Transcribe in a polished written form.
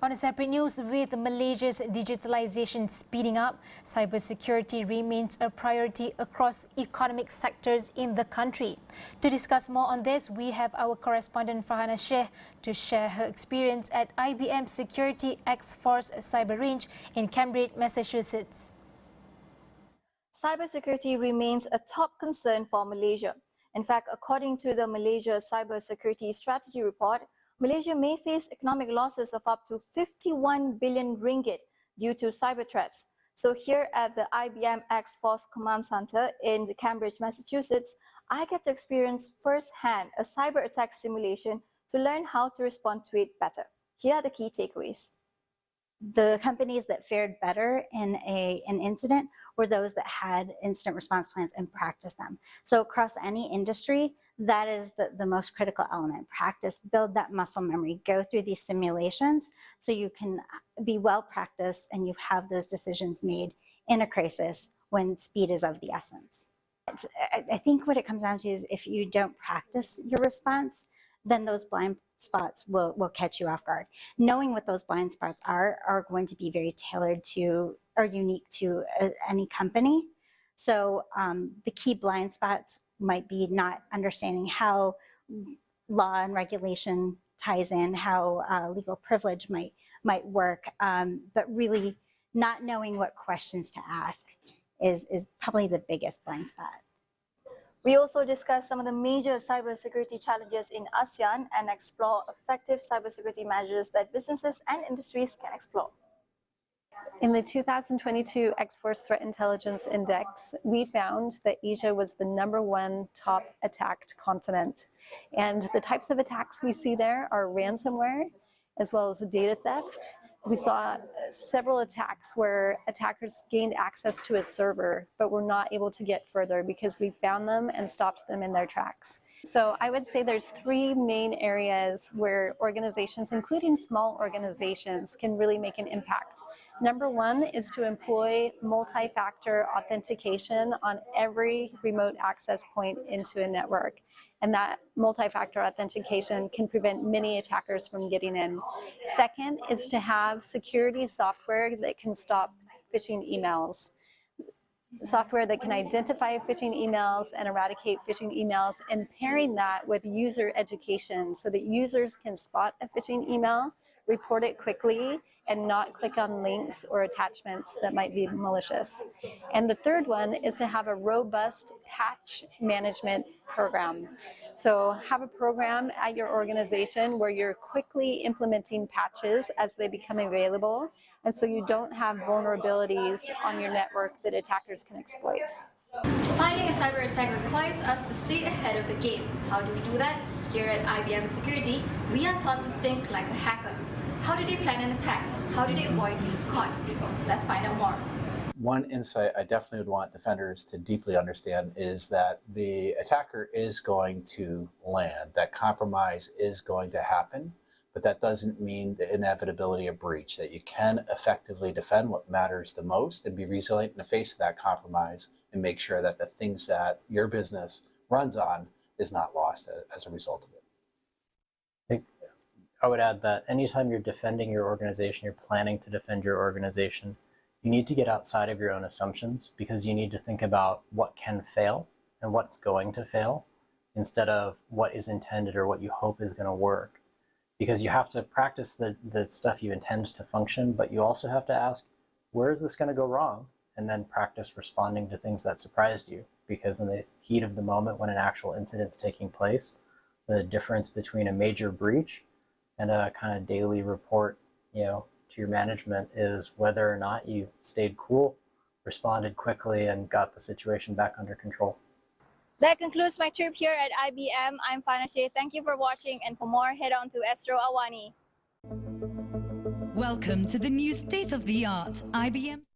On a separate news, with Malaysia's digitalization speeding up, cybersecurity remains a priority across economic sectors in the country. To discuss more on this, we have our correspondent Farhana Sheikh to share her experience at IBM Security X-Force Cyber Range in Cambridge, Massachusetts. Cybersecurity remains a top concern for Malaysia. In fact, according to the Malaysia Cybersecurity Strategy Report, Malaysia may face economic losses of up to 51 billion ringgit due to cyber threats. So here at the IBM X-Force Command Center in Cambridge, Massachusetts, I get to experience firsthand a cyber attack simulation to learn how to respond to it better. Here are the key takeaways. The companies that fared better in an incident were those that had incident response plans and practiced them. So across any industry, that is the most critical element. Practice, build that muscle memory, go through these simulations so you can be well practiced and you have those decisions made in a crisis when speed is of the essence. I think what it comes down to is if you don't practice your response, then those blind spots will catch you off guard. Knowing what those blind spots are going to be very tailored to or unique to any company. So the key blind spots might be not understanding how law and regulation ties in, how legal privilege might work, but really not knowing what questions to ask is probably the biggest blind spot. We also discuss some of the major cybersecurity challenges in ASEAN and explore effective cybersecurity measures that businesses and industries can explore. In the 2022 X-Force Threat Intelligence Index, we found that Asia was the #1 top attacked continent. And the types of attacks we see there are ransomware, as well as data theft. We saw several attacks where attackers gained access to a server, but were not able to get further because we found them and stopped them in their tracks. So I would say there's 3 main areas where organizations, including small organizations, can really make an impact. #1 is to employ multi-factor authentication on every remote access point into a network. And that multi-factor authentication can prevent many attackers from getting in. Second is to have security software that can stop phishing emails. Software that can identify phishing emails and eradicate phishing emails, and pairing that with user education so that users can spot a phishing email, report it quickly, and not click on links or attachments that might be malicious. And the third one is to have a robust patch management program. So have a program at your organization where you're quickly implementing patches as they become available, and so you don't have vulnerabilities on your network that attackers can exploit. Fighting a cyber attack requires us to stay ahead of the game. How do we do that? Here at IBM Security, we are taught to think like a hacker. How do they plan an attack? How do they avoid being caught? Let's find out more. One insight I definitely would want defenders to deeply understand is that the attacker is going to land, that compromise is going to happen, but that doesn't mean the inevitability of breach, that you can effectively defend what matters the most and be resilient in the face of that compromise and make sure that the things that your business runs on is not lost as a result of it. I would add that anytime you're defending your organization, you're planning to defend your organization, you need to get outside of your own assumptions, because you need to think about what can fail and what's going to fail instead of what is intended or what you hope is going to work. Because you have to practice the stuff you intend to function, but you also have to ask, where is this going to go wrong? And then practice responding to things that surprised you. Because in the heat of the moment when an actual incident's taking place, the difference between a major breach and a kind of daily report, to your management is whether or not you stayed cool, responded quickly, and got the situation back under control. That concludes my trip here at IBM. I'm Farhana Sheikh. Thank you for watching, and for more, head on to Astro AWANI. Welcome to the new state-of-the-art IBM